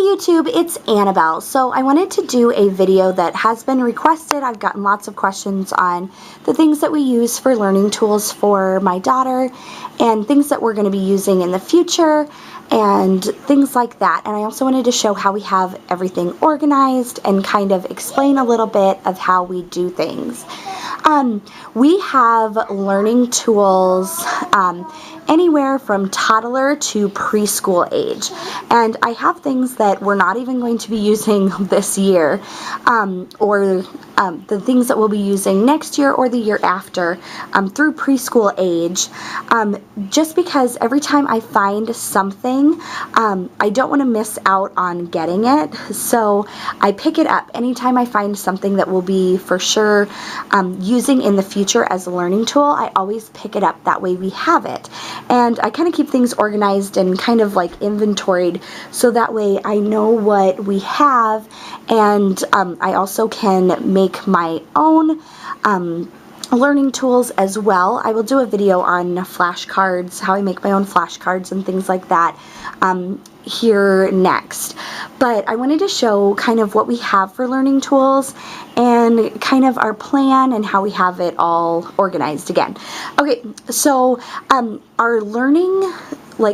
YouTube, it's Annabelle. So I wanted to do a video that has been requested. I've gotten lots of questions on the things that we use for learning tools for my daughter and things that we're going to be using in the future and things like that. And I also wanted to show how we have everything organized and kind of explain a little bit of how we do things. We have learning tools anywhere from toddler to preschool age, and I have things that we're not even going to be using this year, or the things that we'll be using next year or the year after through preschool age, just because every time I find something, I don't want to miss out on getting it, so I pick it up anytime I find something that will be for sure using in the future as a learning tool. I always pick it up, that way we have it. And I kind of keep things organized and kind of like inventoried, so that way I know what we have, and I also can make my own learning tools as well. I will do a video on flashcards, how I make my own flashcards and things like that here next. But I wanted to show kind of what we have for learning tools and kind of our plan and how we have it all organized again. Okay, so our learning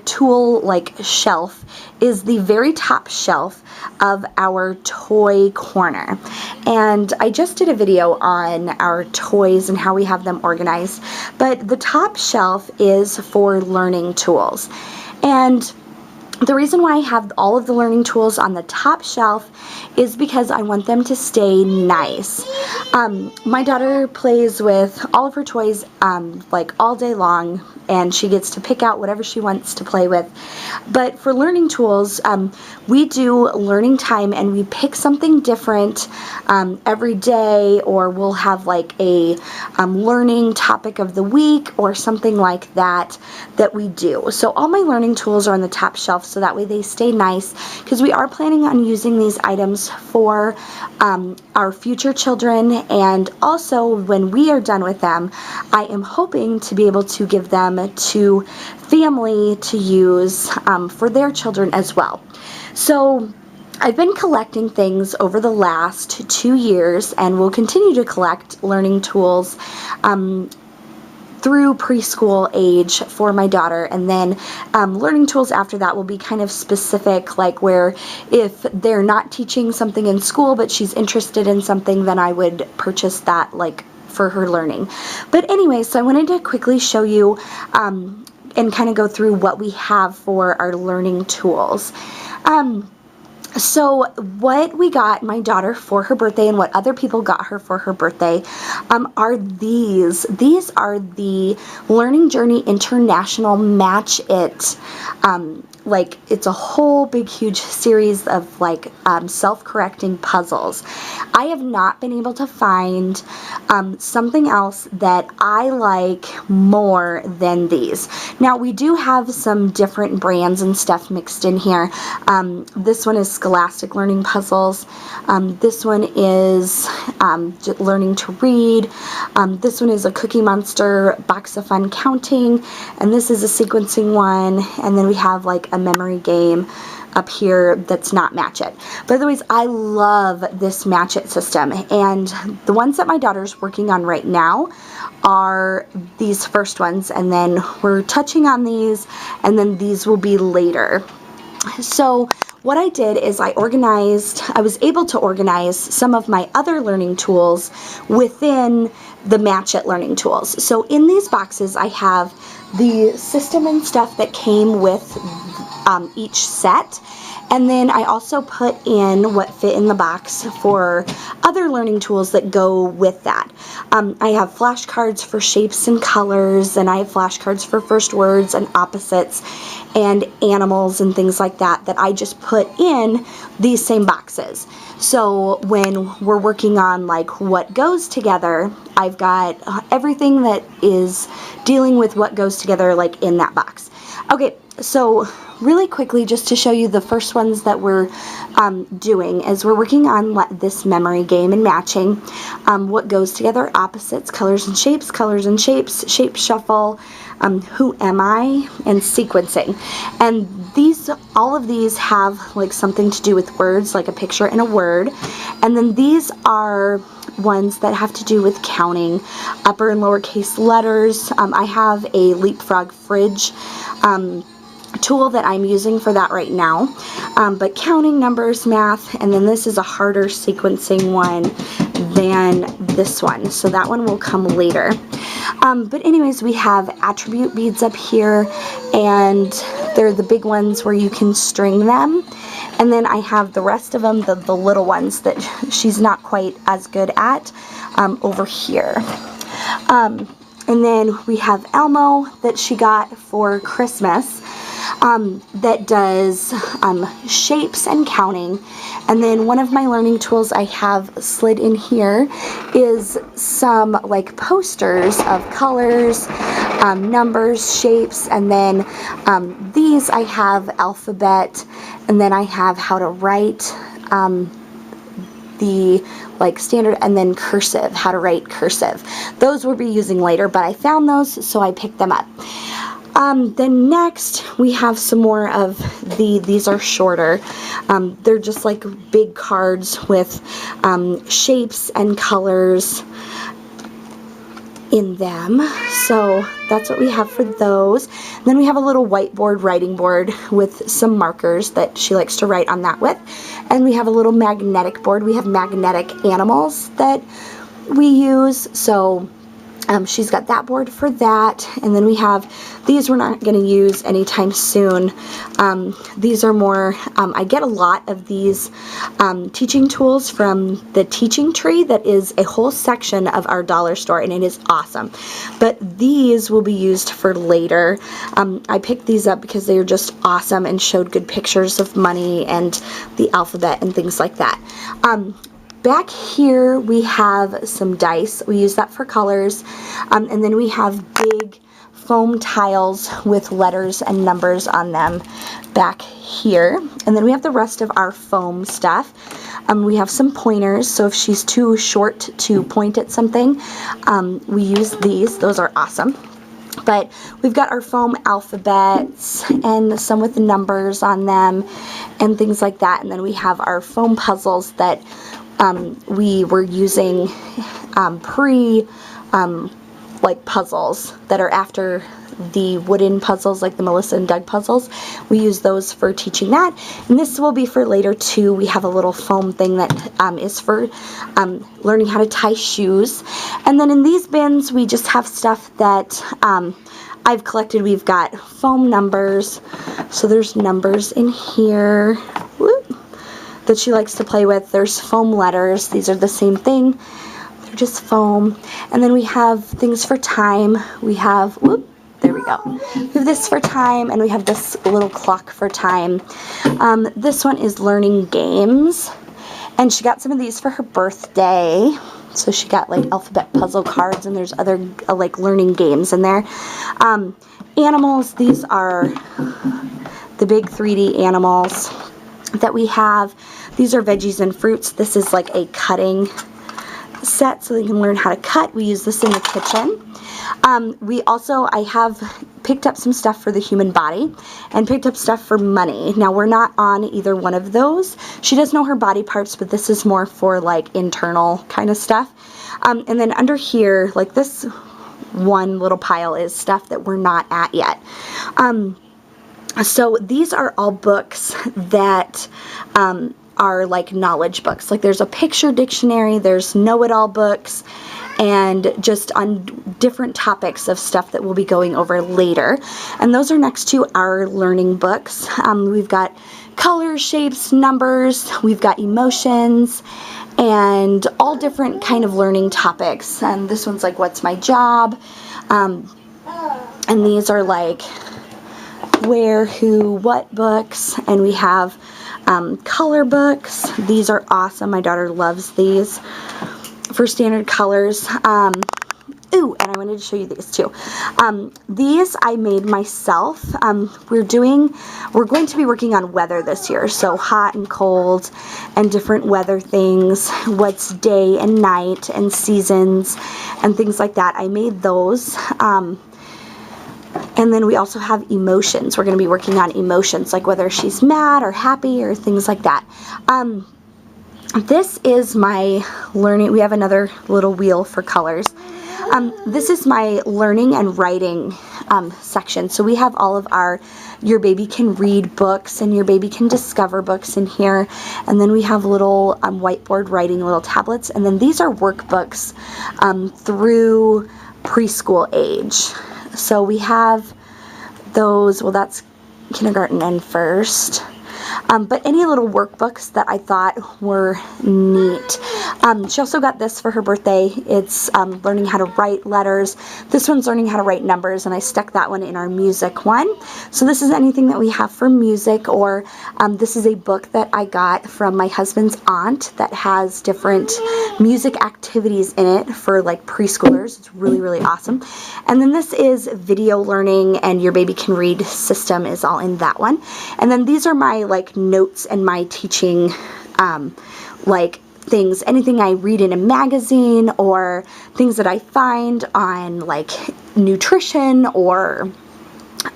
tool shelf is the very top shelf of our toy corner, and I just did a video on our toys and how we have them organized, but the top shelf is for learning tools. And the reason why I have all of the learning tools on the top shelf is because I want them to stay nice. My daughter plays with all of her toys all day long, and she gets to pick out whatever she wants to play with. But for learning tools, we do learning time, and we pick something different every day, or we'll have a learning topic of the week or something like that that we do. So all my learning tools are on the top shelf, so that way they stay nice, because we are planning on using these items for our future children, and also when we are done with them, I am hoping to be able to give them to family to use for their children as well. So I've been collecting things over the last 2 years, and will continue to collect learning tools through preschool age for my daughter, and then learning tools after that will be kind of specific, where if they're not teaching something in school but she's interested in something, then I would purchase that for her learning. But anyway, so I wanted to quickly show you and kind of go through what we have for our learning tools. So what we got my daughter for her birthday, and what other people got her for her birthday, are these. These are the Learning Journey International Match It. It's a whole big huge series of self-correcting puzzles. I have not been able to find something else that I like more than these. Now, we do have some different brands and stuff mixed in here. This one is Scholastic Learning Puzzles. This one is Learning to Read. This one is a Cookie Monster Box of Fun Counting, and this is a sequencing one, and then we have a memory game up here that's not Match It. But otherwise, I love this Match It system, and the ones that my daughter's working on right now are these first ones, and then we're touching on these, and then these will be later. So what I did is I was able to organize some of my other learning tools within the Match It learning tools. So in these boxes, I have the system and stuff that came with each set, and then I also put in what fit in the box for other learning tools that go with that. I have flashcards for shapes and colors, and I have flashcards for first words and opposites and animals and things like that that I just put in these same boxes. So when we're working on what goes together, I've got everything that is dealing with what goes together in that box. Okay, so really quickly, just to show you the first ones that we're doing, is we're working on this memory game and matching what goes together, opposites, colors and shapes, shape shuffle, Who Am I, and Sequencing. And all of these have like something to do with words, like a picture and a word. And then these are ones that have to do with counting upper and lowercase letters. I have a Leapfrog fridge tool that I'm using for that right now. But counting, numbers, math, and then this is a harder sequencing one than this one. So that one will come later. But anyways, we have attribute beads up here, and they're the big ones where you can string them. And then I have the rest of them, the little ones that she's not quite as good at, over here. And then we have Elmo that she got for Christmas, that does shapes and counting. And then one of my learning tools I have slid in here is some like posters of colors, numbers, shapes, and then these I have alphabet, and then I have how to write the like standard, and then cursive, how to write cursive. Those we'll be using later, but I found those, so I picked them up. Then next we have some more of these are shorter. They're just like big cards with shapes and colors in them. So that's what we have for those. Then we have a little whiteboard writing board with some markers that she likes to write on that with. And we have a little magnetic board. We have magnetic animals that we use. So she's got that board for that. And then we have these we're not going to use anytime soon. These are more, I get a lot of these teaching tools from the teaching tree that is a whole section of our dollar store, and it is awesome. But these will be used for later. I picked these up because they are just awesome and showed good pictures of money and the alphabet and things like that. Back here we have some dice. We use that for colors. And then we have big foam tiles with letters and numbers on them back here. And then we have the rest of our foam stuff. We have some pointers, so if she's too short to point at something, we use these. Those are awesome. But we've got our foam alphabets and some with numbers on them and things like that. And then we have our foam puzzles that we were using like puzzles that are after the wooden puzzles, like the Melissa and Doug puzzles. We use those for teaching that. And this will be for later too. We have a little foam thing that is for learning how to tie shoes. And then in these bins, we just have stuff that I've collected. We've got foam numbers. So there's numbers in here. Whoop, that she likes to play with. There's foam letters. These are the same thing. They're just foam. And then we have things for time. We have, whoop, there we go. We have this for time, and we have this little clock for time. This one is learning games. And she got some of these for her birthday. So she got like alphabet puzzle cards, and there's other like learning games in there. Animals, these are the big 3D animals that we have. These are veggies and fruits. This is like a cutting set so they can learn how to cut. We use this in the kitchen. I have picked up some stuff for the human body and picked up stuff for money. Now we're not on either one of those. She does know her body parts, but this is more for like internal kind of stuff. And then under here, like this one little pile is stuff that we're not at yet. So these are all books that are like knowledge books. Like there's a picture dictionary, there's know-it-all books, and just on different topics of stuff that we'll be going over later. And those are next to our learning books. We've got colors, shapes, numbers, we've got emotions, and all different kind of learning topics. And this one's like, what's my job? And these are like where, who, what books. And we have color books. These are awesome. My daughter loves these for standard colors. Ooh, and I wanted to show you these too. These I made myself. We're going to be working on weather this year, so hot and cold and different weather things, what's day and night and seasons and things like that. I made those. And then we also have emotions. We're going to be working on emotions, like whether she's mad or happy or things like that. This is my learning. We have another little wheel for colors. This is my learning and writing section. So we have all of our Your Baby Can Read books and Your Baby Can Discover books in here. And then we have little whiteboard writing little tablets. And then these are workbooks through preschool age. So we have those, well, that's kindergarten and first. But any little workbooks that I thought were neat. She also got this for her birthday. It's learning how to write letters. This one's learning how to write numbers, and I stuck that one in our music one. So this is anything that we have for music, or this is a book that I got from my husband's aunt that has different music activities in it for like preschoolers. It's really, really awesome. And then this is video learning, and Your Baby Can Read system is all in that one. And then these are my like notes and my teaching like things, anything I read in a magazine or things that I find on like nutrition or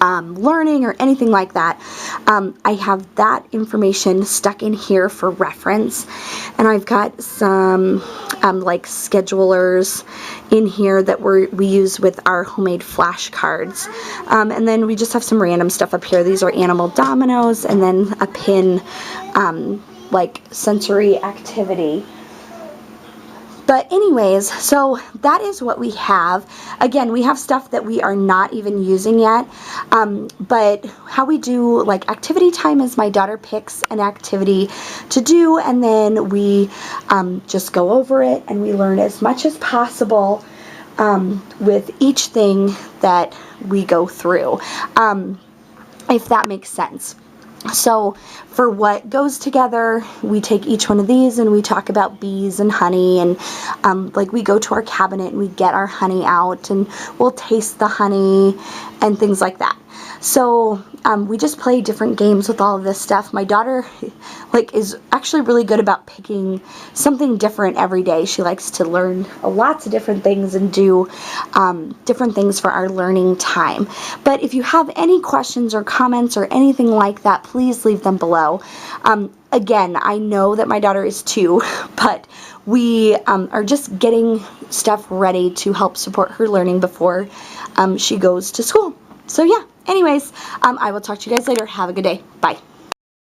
learning or anything like that. I have that information stuck in here for reference, and I've got some like schedulers in here that we use with our homemade flashcards, and then we just have some random stuff up here. These are animal dominoes, and then a pin like sensory activity. But anyways, so that is what we have. Again, we have stuff that we are not even using yet. But how we do like activity time is my daughter picks an activity to do, and then we just go over it and we learn as much as possible with each thing that we go through, if that makes sense. So for what goes together, we take each one of these and we talk about bees and honey, and like we go to our cabinet and we get our honey out and we'll taste the honey and things like that. So we just play different games with all of this stuff. My daughter like is actually really good about picking something different every day. She likes to learn lots of different things and do different things for our learning time. But if you have any questions or comments or anything like that, please leave them below. Again, I know that my daughter is 2, but we are just getting stuff ready to help support her learning before she goes to school. So yeah, anyways, I will talk to you guys later. Have a good day. Bye.